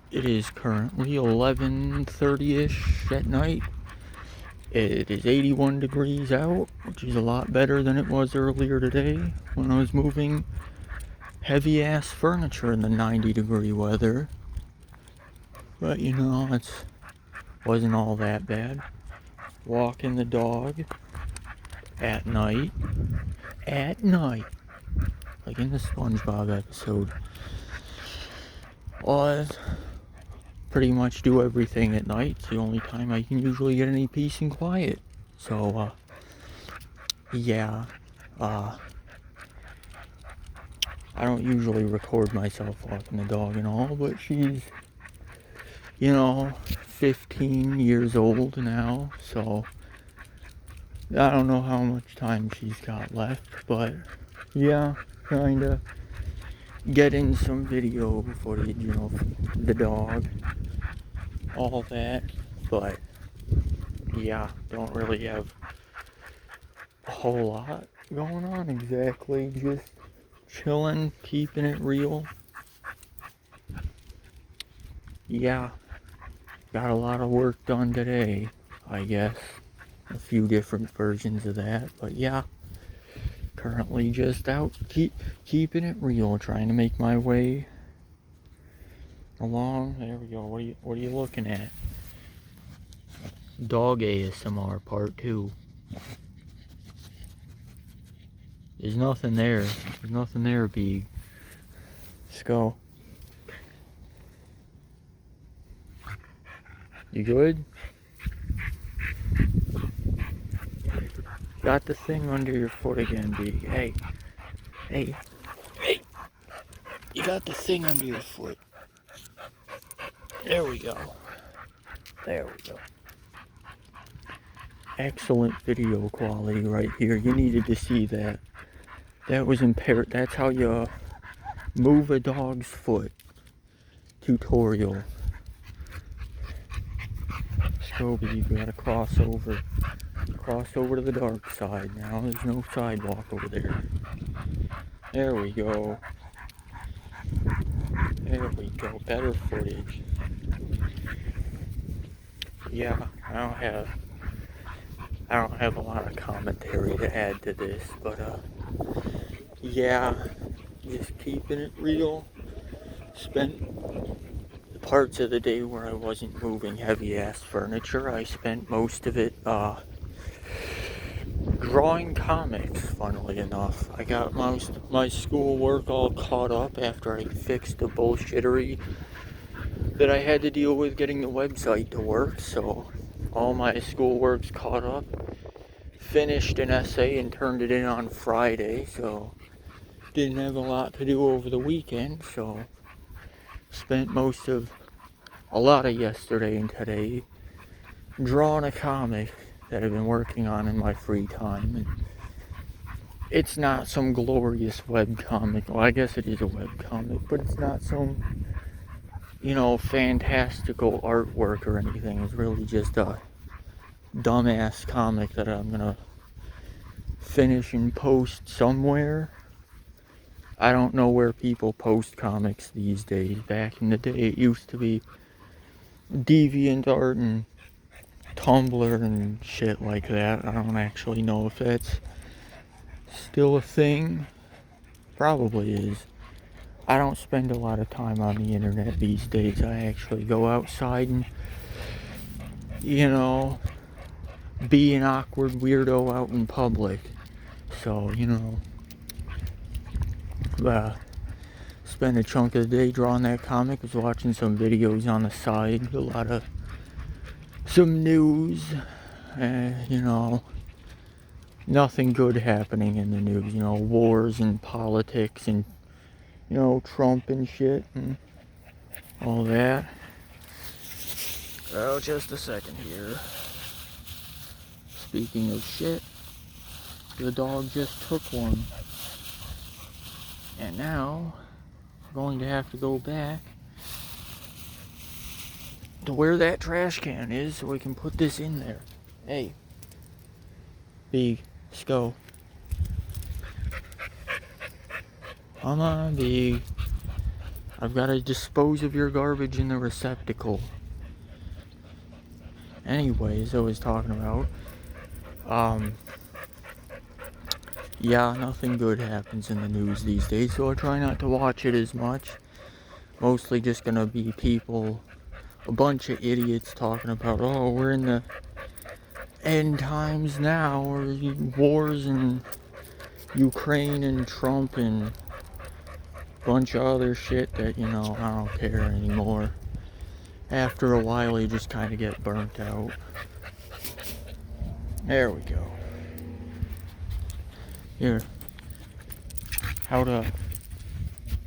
It is currently 11:30ish at night. It is 81 degrees out, which is a lot better than it was earlier today when I was moving heavy ass furniture in the 90-degree weather. But you know, it wasn't all that bad. Walking the dog at night, like in the SpongeBob episode. I pretty much do everything at night. It's the only time I can usually get any peace and quiet. So, yeah, I don't usually record myself walking the dog and all, but she's, 15 years old now, so I don't know how much time she's got left, but yeah, trying to get in some video footage, the dog, all that, but yeah, don't really have a whole lot going on exactly, just chilling, keeping it real. Yeah, got a lot of work done today, I guess. A few different versions of that, but yeah, currently just out keeping it real, trying to make my way along. There we go. What are you looking at? Dog ASMR part 2. There's nothing there. There's nothing there, Big. Let's go. You good? Got the thing under your foot again, Big. Hey. Hey. Hey. You got the thing under your foot. There we go. There we go. Excellent video quality right here. You needed to see that. That was impaired. That's how you move a dog's foot. Tutorial. Scobie, you gotta cross over. Cross over to the dark side now. There's no sidewalk over there. There we go. There we go. Better footage. Yeah, I don't have a lot of commentary to add to this, but yeah, just keeping it real. Spent the parts of the day where I wasn't moving heavy ass furniture, I spent most of it drawing comics, funnily enough. I got most of my schoolwork all caught up after I fixed the bullshittery that I had to deal with getting the website to work, so all my schoolwork's caught up. Finished an essay and turned it in on Friday, so didn't have a lot to do over the weekend, so spent a lot of yesterday and today drawing a comic that I've been working on in my free time. And it's not some glorious webcomic. Well, I guess it is a webcomic, but it's not some, fantastical artwork or anything. It's really just a dumbass comic that I'm gonna finish and post somewhere. I don't know where people post comics these days. Back in the day, it used to be DeviantArt and Tumblr and shit like that. I don't actually know if that's still a thing. Probably is. I don't spend a lot of time on the internet these days. I actually go outside and, be an awkward weirdo out in public. So, spend a chunk of the day drawing that comic, was watching some videos on the side, some news, nothing good happening in the news, wars and politics and, Trump and shit and all that. Oh, just a second here. Speaking of shit, the dog just took one. And now, we're going to have to go back to where that trash can is so we can put this in there. Hey. Big, let's go. Come on, Big. I've got to dispose of your garbage in the receptacle. Anyways, I was talking about, yeah, nothing good happens in the news these days, so I try not to watch it as much. Mostly just gonna be people, a bunch of idiots talking about, oh, we're in the end times now, or wars in Ukraine and Trump and a bunch of other shit that, I don't care anymore. After a while, you just kind of get burnt out. There we go. Here. How to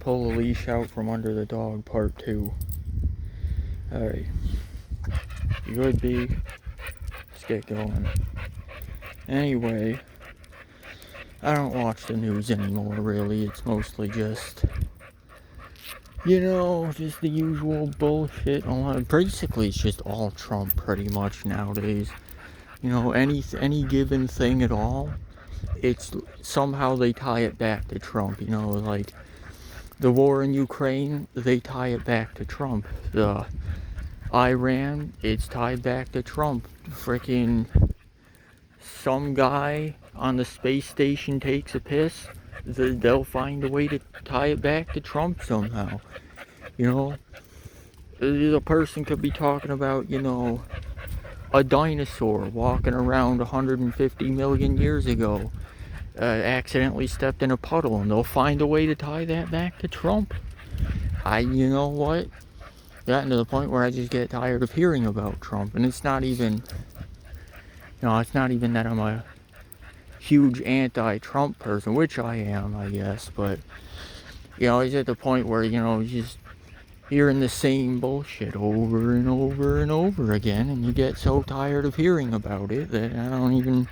pull a leash out from under the dog, part 2. Alright. You good, B? Let's get going. Anyway, I don't watch the news anymore, really. It's mostly just, just the usual bullshit. Basically, it's just all Trump pretty much nowadays. Any given thing at all, it's somehow they tie it back to Trump. Like the war in Ukraine, they tie it back to Trump. The Iran, it's tied back to Trump. Freaking some guy on the space station takes a piss, they'll find a way to tie it back to Trump somehow. The person could be talking about, a dinosaur walking around 150 million years ago, accidentally stepped in a puddle, and they'll find a way to tie that back to Trump. You know what? Gotten to the point where I just get tired of hearing about Trump, and it's not even that I'm a huge anti-Trump person, which I am, I guess, but, he's at the point where, just hearing the same bullshit over and over and over again, and you get so tired of hearing about it that I don't even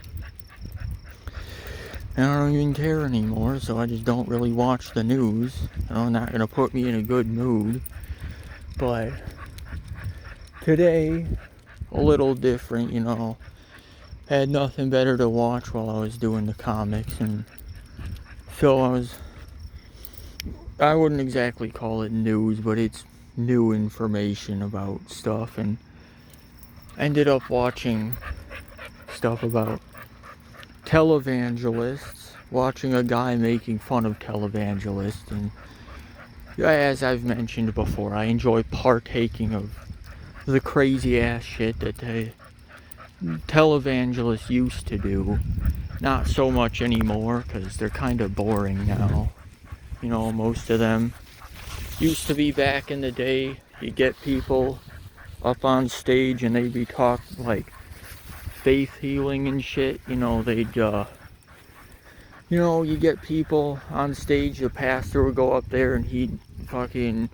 care anymore, so I just don't really watch the news. Not gonna put me in a good mood, but today, a little different, had nothing better to watch while I was doing the comics, and so I wouldn't exactly call it news, but it's new information about stuff, and ended up watching stuff about televangelists, watching a guy making fun of televangelists, and as I've mentioned before, I enjoy partaking of the crazy ass shit that televangelists used to do. Not so much anymore, because they're kind of boring now. Most of them used to be back in the day. You get people up on stage and they'd be talking like faith healing and shit. You get people on stage, the pastor would go up there and he'd fucking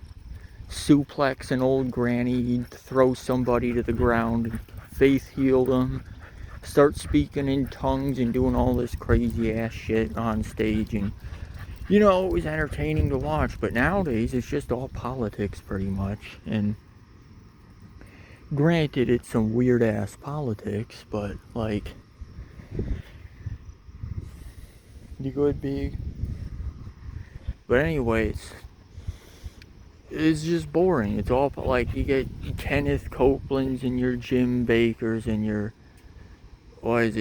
suplex an old granny, he'd throw somebody to the ground and faith heal them, start speaking in tongues and doing all this crazy ass shit on stage, and it was entertaining to watch. But nowadays it's just all politics pretty much, and granted it's some weird ass politics, but like, you good, big? But anyways, it's just boring. It's all like, you get Kenneth Copeland's and your Jim Bakers and your,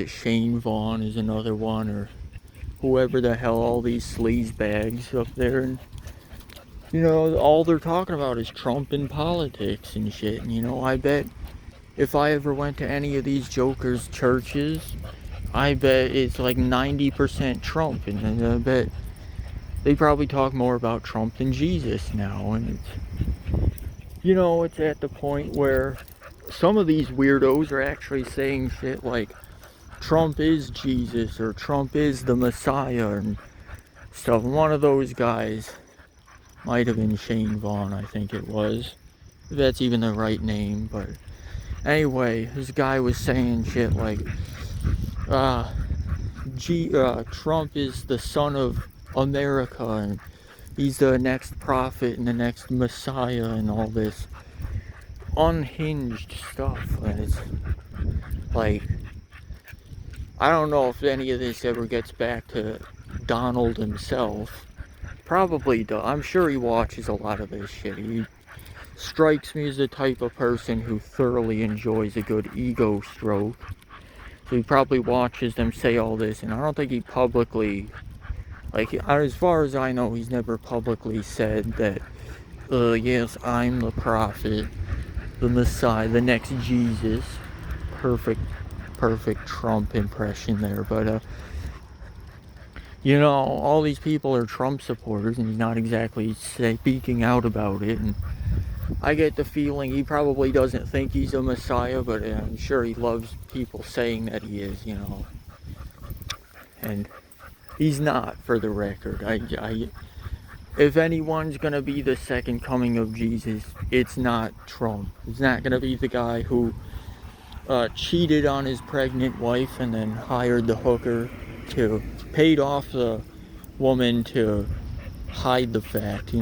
Shane Vaughn is another one, or whoever the hell, all these sleaze bags up there, and all they're talking about is Trump and politics and shit. And I bet if I ever went to any of these jokers' churches, I bet it's like 90% Trump, and I bet they probably talk more about Trump than Jesus now. And it's at the point where some of these weirdos are actually saying shit like Trump is Jesus, or Trump is the Messiah and stuff. One of those guys might have been Shane Vaughn, I think it was, if that's even the right name. But anyway, this guy was saying shit like, Trump is the son of America, and he's the next prophet and the next Messiah, and all this unhinged stuff. And it's like, I don't know if any of this ever gets back to Donald himself, Probably does. I'm sure he watches a lot of this shit. He strikes me as the type of person who thoroughly enjoys a good ego stroke. So he probably watches them say all this, and I don't think he publicly, like, as far as I know, he's never publicly said that, yes, I'm the prophet, the Messiah, the next Jesus. Perfect Trump impression there, but, all these people are Trump supporters, and he's not exactly speaking out about it, and I get the feeling he probably doesn't think he's a Messiah, but I'm sure he loves people saying that he is, and he's not, for the record. If anyone's gonna be the second coming of Jesus, it's not Trump. It's not gonna be the guy who cheated on his pregnant wife and then hired the hooker to paid off the woman to hide the fact.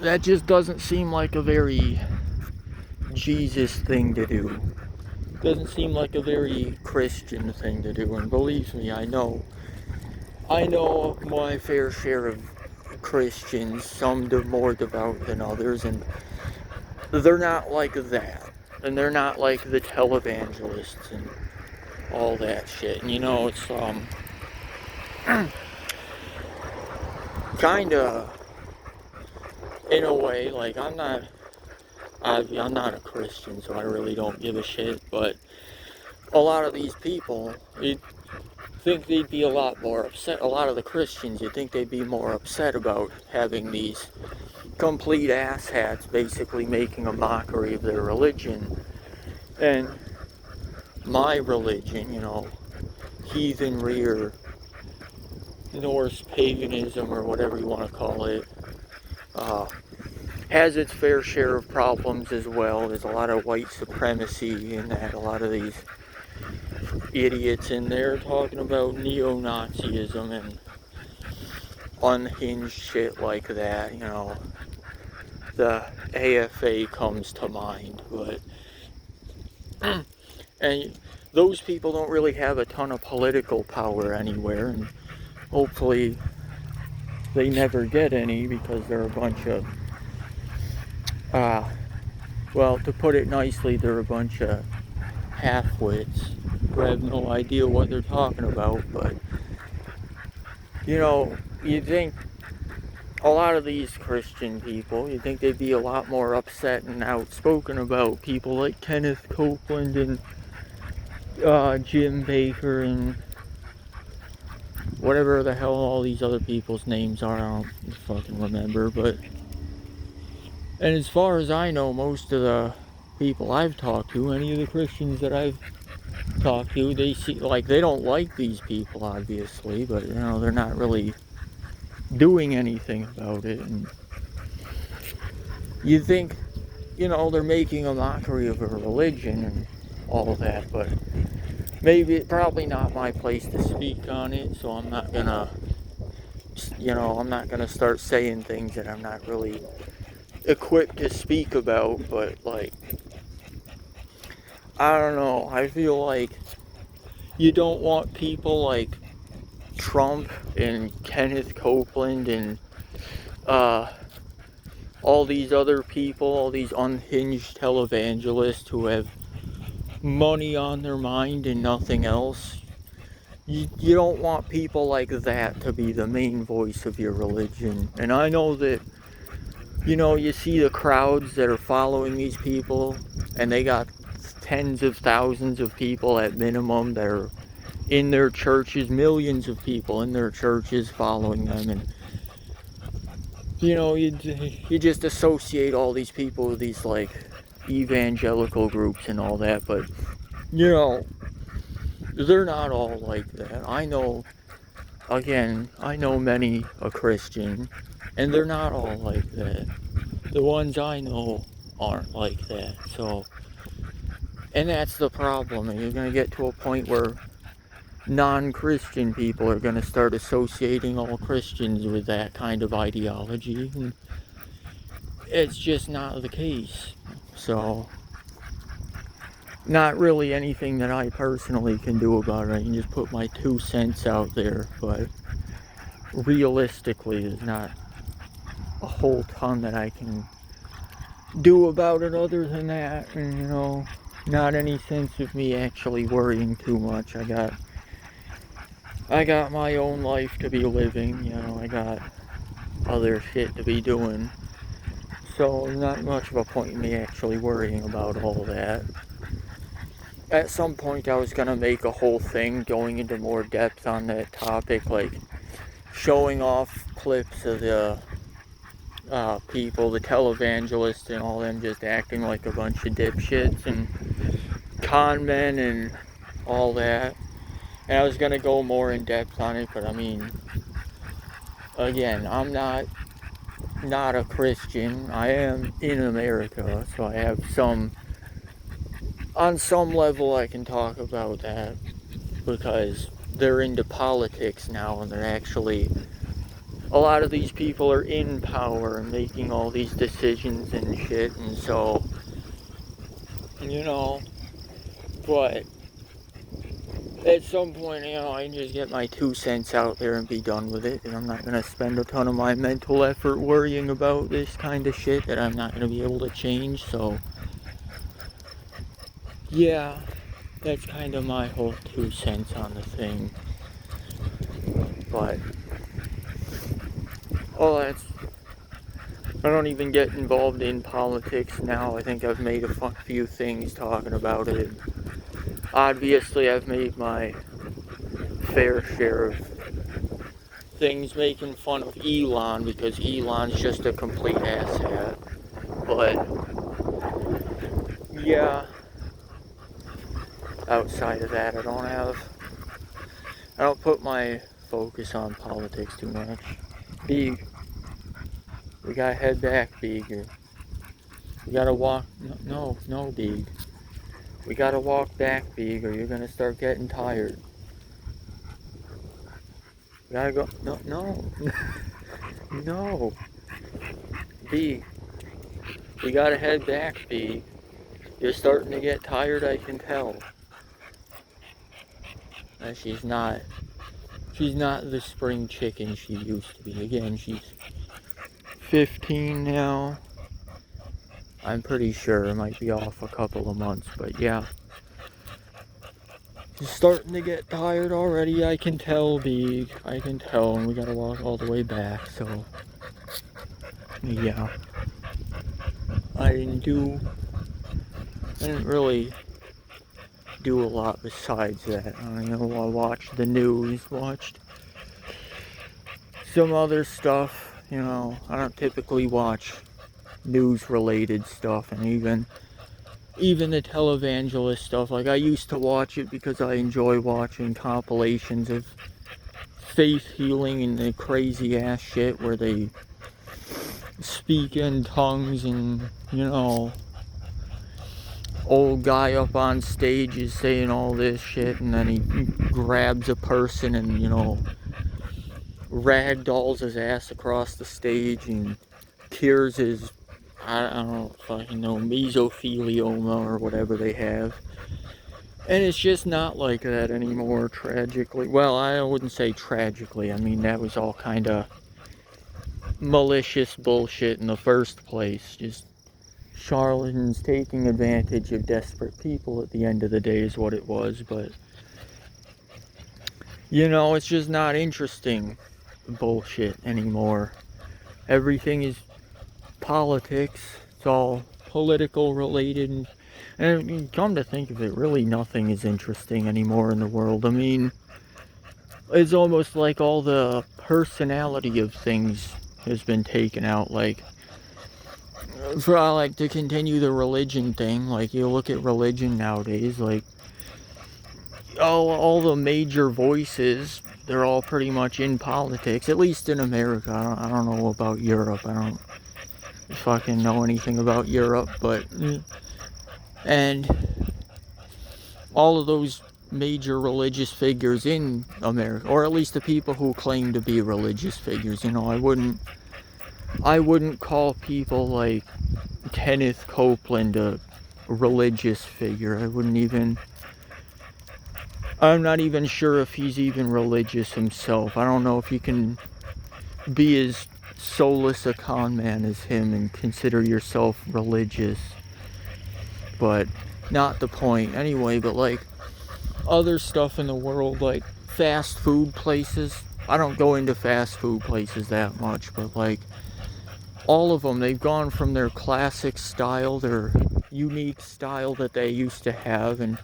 That just doesn't seem like a very Jesus thing to do. Doesn't seem like a very Christian thing to do. And believe me, I know my fair share of Christians, some more devout than others, and they're not like that. And they're not like the televangelists and all that shit. And it's kinda, in a way, like, I'm not a Christian, so I really don't give a shit, but a lot of these people, you'd think they'd be a lot more upset. A lot of the Christians, you'd think they'd be more upset about having these complete asshats basically making a mockery of their religion. And my religion, heathenry or Norse paganism or whatever you want to call it, has its fair share of problems as well. There's a lot of white supremacy in that. A lot of these idiots in there talking about neo-Nazism and unhinged shit like that. The AFA comes to mind, but and those people don't really have a ton of political power anywhere, and hopefully they never get any, because they're a bunch of well, to put it nicely, they're a bunch of half-wits who have no idea what they're talking about. But you'd think a lot of these Christian people, you'd think they'd be a lot more upset and outspoken about people like Kenneth Copeland and Jim Baker and whatever the hell all these other people's names are. I don't fucking remember, but and as far as I know, most of the people I've talked to, any of the Christians that I've talked to, they see, like, they don't like these people, obviously, but they're not really doing anything about it. And you think, they're making a mockery of a religion and all that, but probably not my place to speak on it, so I'm not gonna start saying things that I'm not really equipped to speak about. But, like, I don't know, I feel like you don't want people like Trump and Kenneth Copeland and all these other people, all these unhinged televangelists who have money on their mind and nothing else. You don't want people like that to be the main voice of your religion. And I know that, you see the crowds that are following these people, and they got tens of thousands of people at minimum that are in their churches, millions of people in their churches following them. And you just associate all these people with these, like, evangelical groups and all that, but they're not all like that. I know many a Christian, and they're not all like that. The ones I know aren't like that. So, and that's the problem. And you're going to get to a point where non-Christian people are going to start associating all Christians with that kind of ideology, and it's just not the case. So, not really anything that I personally can do about it. I can just put my 2 cents out there, but realistically, there's not a whole ton that I can do about it other than that. And, not any sense of me actually worrying too much. I got my own life to be living, I got other shit to be doing. So, not much of a point in me actually worrying about all that. At some point, I was gonna make a whole thing going into more depth on that topic, like showing off clips of the people, the televangelists and all them just acting like a bunch of dipshits and con men and all that. And I was gonna go more in depth on it, but I mean, again, I'm not a Christian. I am in America, so I have on some level I can talk about that, because they're into politics now, and they're actually, a lot of these people are in power and making all these decisions and shit, and so, but at some point, I can just get my 2 cents out there and be done with it, and I'm not going to spend a ton of my mental effort worrying about this kind of shit that I'm not going to be able to change. So yeah, that's kind of my whole 2 cents on the thing. But I don't even get involved in politics now. I think I've made a few things talking about it. Obviously, I've made my fair share of things making fun of Elon, because Elon's just a complete asshat. But yeah, outside of that, I don't put my focus on politics too much. Beeg, we gotta head back, Beeg. We gotta walk. No, Beeg. We gotta walk back, Beeg, or you're gonna start getting tired. We gotta go. No. No. Beeg. We gotta head back, Beeg. You're starting to get tired, I can tell. And she's not the spring chicken she used to be. Again, she's 15 now. I'm pretty sure. It might be off a couple of months, but yeah. She's starting to get tired already, I can tell, Beeg. I can tell, and we gotta walk all the way back, so yeah. I didn't really do a lot besides that. I watched the news, watched some other stuff. I don't typically watch news-related stuff, and even the televangelist stuff. Like, I used to watch it because I enjoy watching compilations of faith healing and the crazy ass shit where they speak in tongues and, old guy up on stage is saying all this shit, and then he grabs a person and, ragdolls his ass across the stage and cures his, I don't fucking know, mesothelioma or whatever they have. And it's just not like that anymore, tragically. Well, I wouldn't say tragically. I mean, that was all kind of malicious bullshit in the first place. Just charlatans taking advantage of desperate people at the end of the day is what it was. But, it's just not interesting bullshit anymore. Everything is politics. It's all political related. And come to think of it, really nothing is interesting anymore in the world. I mean, it's almost like all the personality of things has been taken out. Like, to continue the religion thing, like, you look at religion nowadays, like, all the major voices, they're all pretty much in politics, at least in America. I don't know about Europe. I don't fucking know anything about Europe, but, and all of those major religious figures in America, or at least the people who claim to be religious figures, I wouldn't call people like Kenneth Copeland a religious figure. I'm not even sure if he's even religious himself. I don't know if you can be as soulless a con man as him and consider yourself religious. But not the point. Anyway, but like other stuff in the world, like fast food places. I don't go into fast food places that much, but like all of them, they've gone from their classic style, their unique style that they used to have, and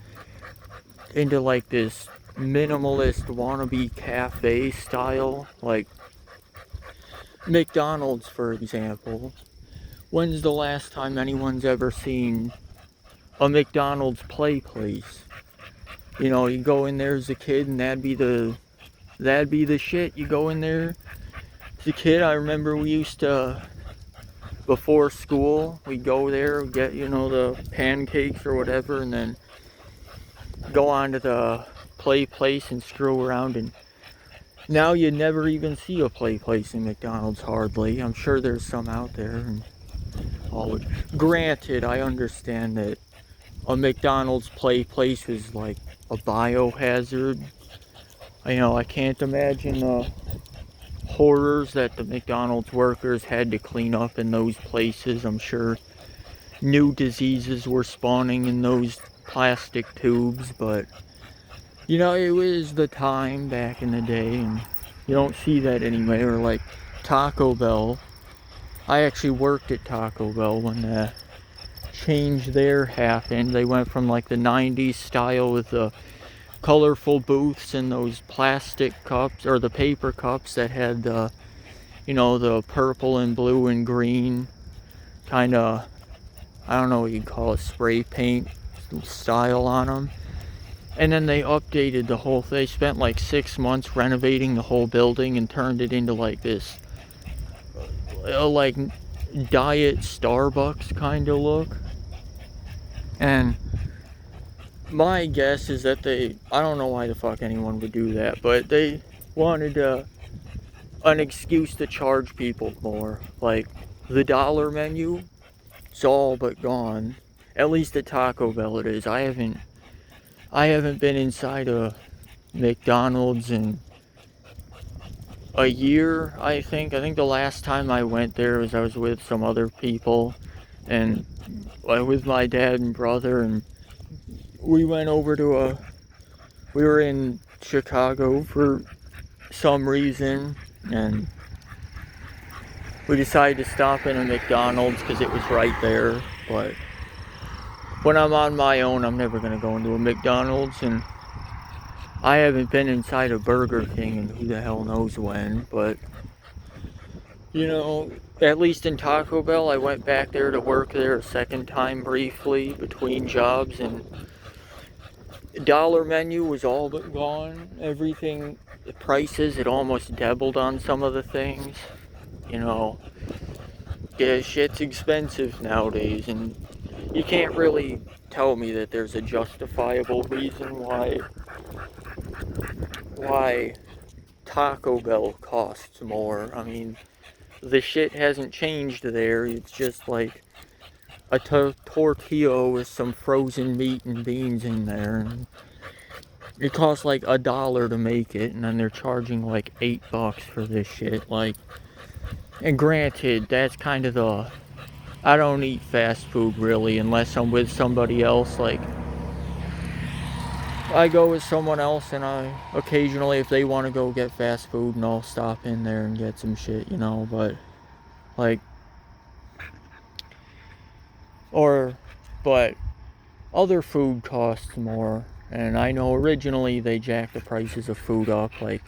into like this minimalist wannabe cafe style. Like McDonald's, for example. When's the last time anyone's ever seen a McDonald's play place? You know, you go in there as a kid and that'd be the shit. You go in there as a kid. I remember we used to, before school, we'd go there, get, you know, the pancakes or whatever, and then go on to the play place and screw around. And now you never even see a play place in McDonald's, hardly. I'm sure there's some out there. And all. Granted, I understand that a McDonald's play place is like a biohazard. You know, I can't imagine the horrors that the McDonald's workers had to clean up in those places. I'm sure new diseases were spawning in those plastic tubes, but you know, it was the time back in the day, and you don't see that anymore. Or like Taco Bell. I actually worked at Taco Bell when the change there happened. They went from like the 90s style with the colorful booths and those plastic cups, or the paper cups that had the, you know, the purple and blue and green kind of, I don't know what you'd call it, spray paint style on them. And then they updated the whole thing. They spent like 6 months renovating the whole building and turned it into like this like diet Starbucks kind of look. And my guess is that I don't know why the fuck anyone would do that, but they wanted an excuse to charge people more. Like the dollar menu, it's all but gone. At least at Taco Bell it is. I haven't been inside a McDonald's in a year, I think. I think the last time I went there was I was with some other people, and with my dad and brother, and we went over to we were in Chicago for some reason, and we decided to stop in a McDonald's because it was right there. But when I'm on my own, I'm never going to go into a McDonald's, and I haven't been inside a Burger King in who the hell knows when. But you know, at least in Taco Bell, I went back there to work there a second time briefly between jobs, and the dollar menu was all but gone. Everything, the prices had almost doubled on some of the things. You know, yeah, shit's expensive nowadays, and you can't really tell me that there's a justifiable reason why Taco Bell costs more. I mean, the shit hasn't changed there. It's just like a tortilla with some frozen meat and beans in there, and it costs like $1 to make it, and then they're charging like $8 for this shit. Like, and granted, that's kind of I don't eat fast food really unless I'm with somebody else. Like, I go with someone else, and I occasionally, if they want to go get fast food, and I'll stop in there and get some shit, you know. But like, but other food costs more, and I know originally they jacked the prices of food up, like,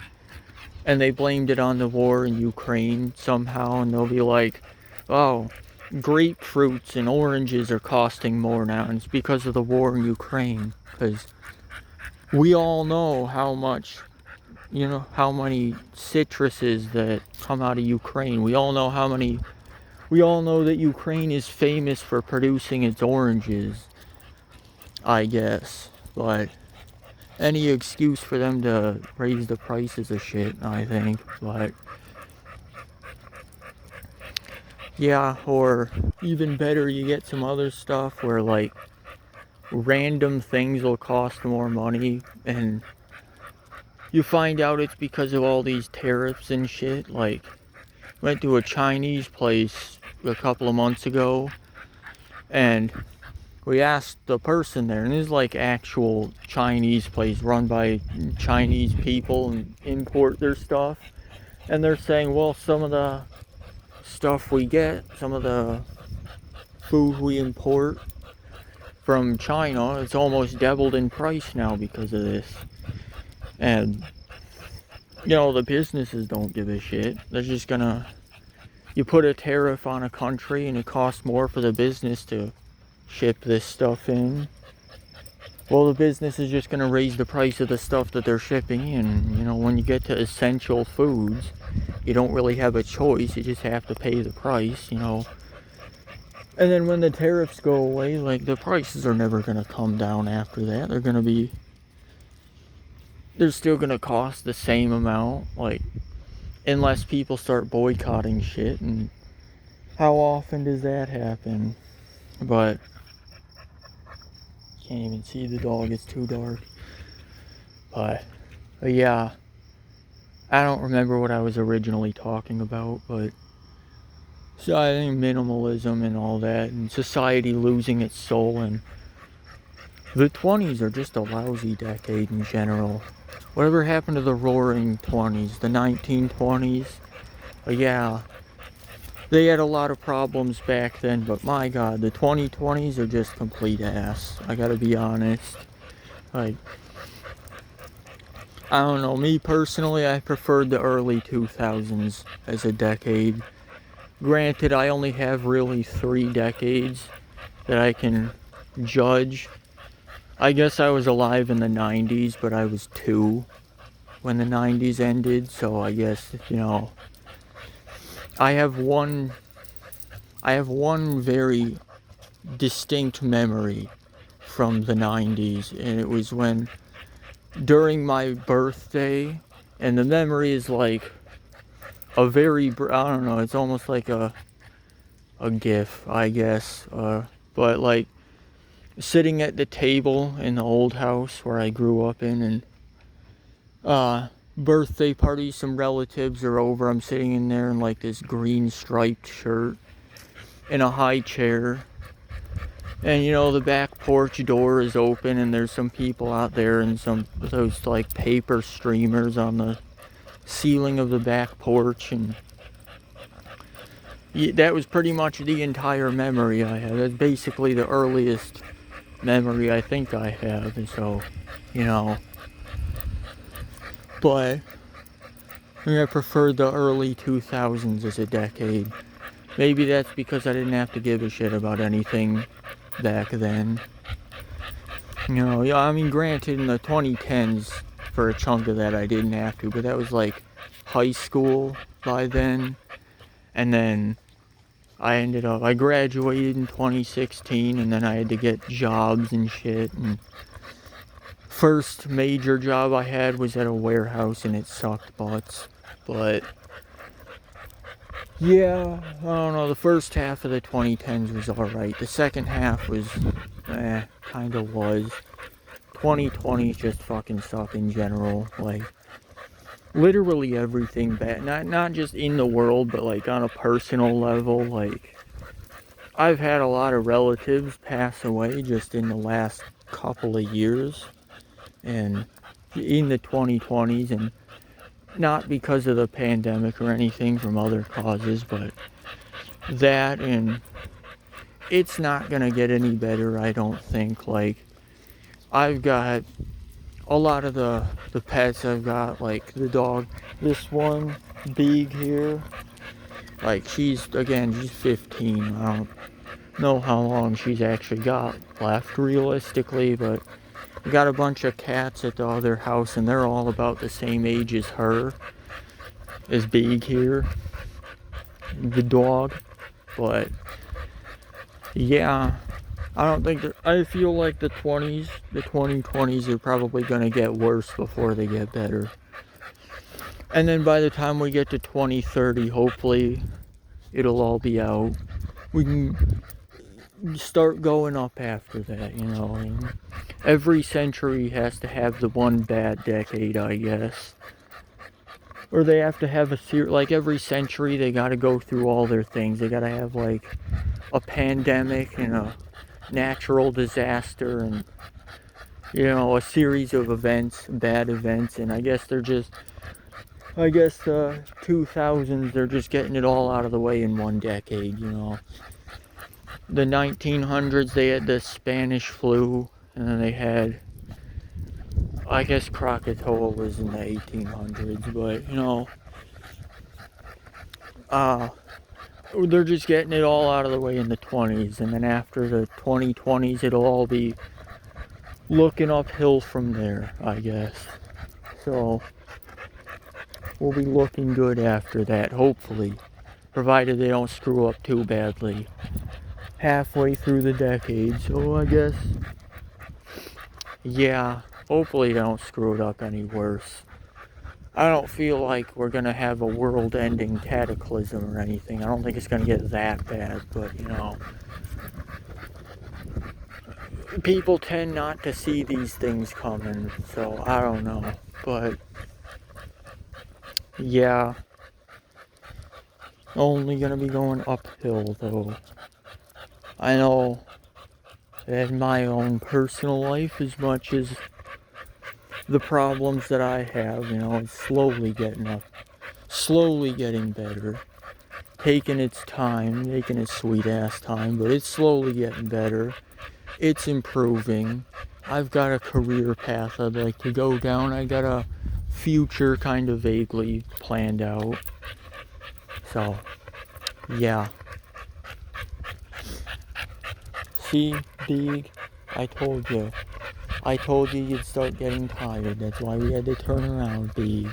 and they blamed it on the war in Ukraine somehow, and they'll be like, oh, grapefruits and oranges are costing more now, and it's because of the war in Ukraine, because we all know how much, you know, how many citruses that come out of Ukraine. We all know that Ukraine is famous for producing its oranges, I guess. But any excuse for them to raise the prices of shit, I think. But yeah, or even better, you get some other stuff where like random things will cost more money, and you find out it's because of all these tariffs and shit. Like, Went to a Chinese place a couple of months ago, and we asked the person there, and this is like actual Chinese place run by Chinese people and import their stuff. And they're saying, well, some of the stuff we get, some of the food we import from China, it's almost doubled in price now because of this. And, you know, the businesses don't give a shit. They're just gonna, you put a tariff on a country and it costs more for the business to ship this stuff in. Well, the business is just gonna raise the price of the stuff that they're shipping in. You know, when you get to essential foods, you don't really have a choice. You just have to pay the price, you know. And then when the tariffs go away, like, the prices are never gonna come down after that. They're still gonna cost the same amount, like, unless people start boycotting shit. And how often does that happen? But can't even see the dog, it's too dark. But yeah, I don't remember what I was originally talking about, but so I think minimalism and all that, and society losing its soul, and the 20s are just a lousy decade in general. Whatever happened to the roaring 20s, the 1920s? Yeah, they had a lot of problems back then, but my god, the 2020s are just complete ass. I gotta be honest. Like, I don't know, me personally, I preferred the early 2000s as a decade. Granted, I only have really 3 decades that I can judge. I guess I was alive in the 90s, but I was 2 when the 90s ended, so I guess, you know, I have one very distinct memory from the 90s, and it was when, during my birthday, and the memory is like a very, I don't know, it's almost like a gif, I guess, but like, sitting at the table in the old house where I grew up in, and birthday party, some relatives are over, I'm sitting in there in like this green striped shirt in a high chair, and you know, the back porch door is open and there's some people out there, and some those like paper streamers on the ceiling of the back porch, and that was pretty much the entire memory I have. That's basically the earliest memory I think I have, and so, you know, but I preferred the early 2000s as a decade. Maybe that's because I didn't have to give a shit about anything back then. You know, yeah, I mean, granted, in the 2010s, for a chunk of that, I didn't have to, but that was like high school by then. And then I graduated in 2016, and then I had to get jobs and shit. And first major job I had was at a warehouse, and it sucked butts. But yeah, I don't know, the first half of the 2010s was alright. The second half was, kinda was. 2020s just fucking suck in general. Like, literally everything bad. Not just in the world, but like on a personal level. Like, I've had a lot of relatives pass away just in the last couple of years, and in the 2020s, and not because of the pandemic or anything, from other causes, but that, and it's not gonna get any better, I don't think. Like, I've got a lot of the pets I've got, like the dog, this one, Beeg here, like, she's 15, I don't know how long she's actually got left realistically, but I got a bunch of cats at the other house, and they're all about the same age as her, as Beeg here, the dog. But yeah, I feel like the 2020s are probably going to get worse before they get better. And then by the time we get to 2030, hopefully it'll all be out. We can start going up after that, you know. And every century has to have the one bad decade, I guess. or they have to have like every century they got to go through all their things. They got to have like a pandemic and a natural disaster and a series of events, bad events, and I guess the 2000s, they're just getting it all out of the way in one decade. The 1900s, they had the Spanish flu, and then they had, I guess Krakatoa was in the 1800s, but they're just getting it all out of the way in the 20s, and then after the 2020s, it'll all be looking uphill from there, I guess. So we'll be looking good after that, hopefully, provided they don't screw up too badly halfway through the decade. So I guess, yeah, hopefully they don't screw it up any worse. I don't feel like we're gonna have a world-ending cataclysm or anything. I don't think it's gonna get that bad, but people tend not to see these things coming, so I don't know. But yeah, only gonna be going uphill though. I know that in my own personal life, as much as the problems that I have, it's slowly getting better. Taking its time, taking its sweet ass time, but it's slowly getting better. It's improving. I've got a career path I'd like to go down. I got a future kind of vaguely planned out. So, yeah. See, Big, I told you. I told you you'd start getting tired. That's why we had to turn around, Big.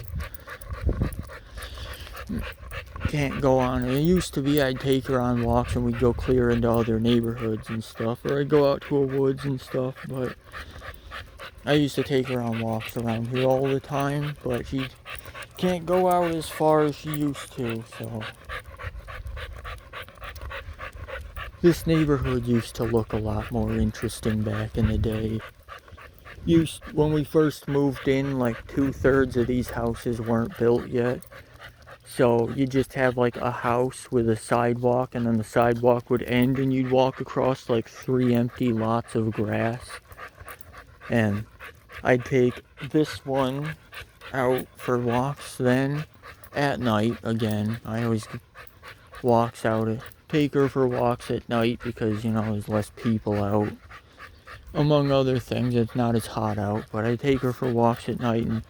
Can't go on. It used to be I'd take her on walks and we'd go clear into other neighborhoods and stuff. Or I'd go out to a woods and stuff, but I used to take her on walks around here all the time, but she can't go out as far as she used to, so. This neighborhood used to look a lot more interesting back in the day. When we first moved in, like 2/3 of these houses weren't built yet. So you just have like a house with a sidewalk, and then the sidewalk would end and you'd walk across like 3 empty lots of grass. And I'd take this one out for walks then at night again. I always take her for walks at night because, there's less people out. Among other things, it's not as hot out, but I take her for walks at night and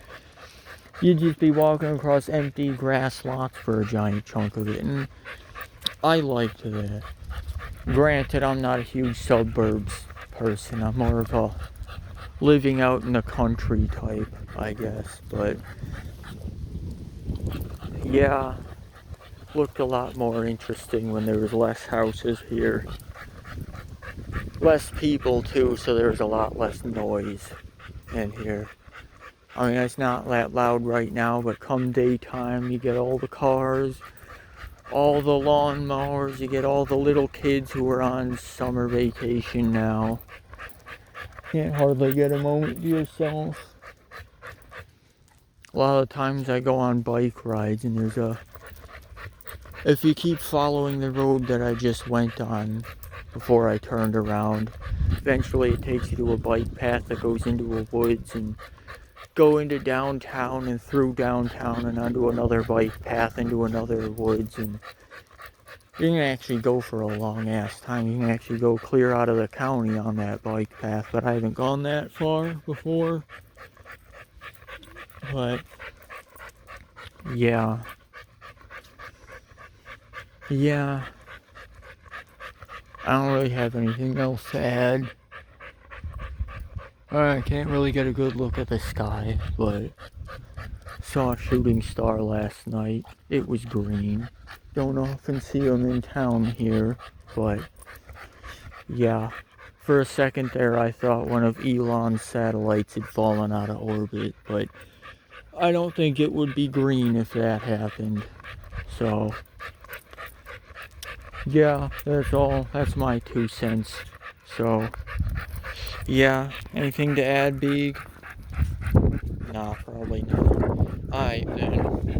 you'd just be walking across empty grass lots for a giant chunk of it, and I liked that. Granted, I'm not a huge suburbs person. I'm more of a living out in the country type, I guess, but yeah, looked a lot more interesting when there was less houses here. Less people too, so there was a lot less noise in here. I mean, it's not that loud right now, but come daytime, you get all the cars, all the lawnmowers, you get all the little kids who are on summer vacation now. Can't hardly get a moment to yourself. A lot of times I go on bike rides, and if you keep following the road that I just went on before I turned around, eventually it takes you to a bike path that goes into a woods, and go into downtown and through downtown and onto another bike path into another woods, and you can actually go for a long ass time. You can actually go clear out of the county on that bike path, but I haven't gone that far before. But yeah, I don't really have anything else to add. I can't really get a good look at the sky, but saw a shooting star last night. It was green. Don't often see them in town here, but yeah. For a second there, I thought one of Elon's satellites had fallen out of orbit, but I don't think it would be green if that happened. So, yeah, that's all. That's my 2 cents. So, yeah, anything to add, Big? Nah, probably not. Alright then.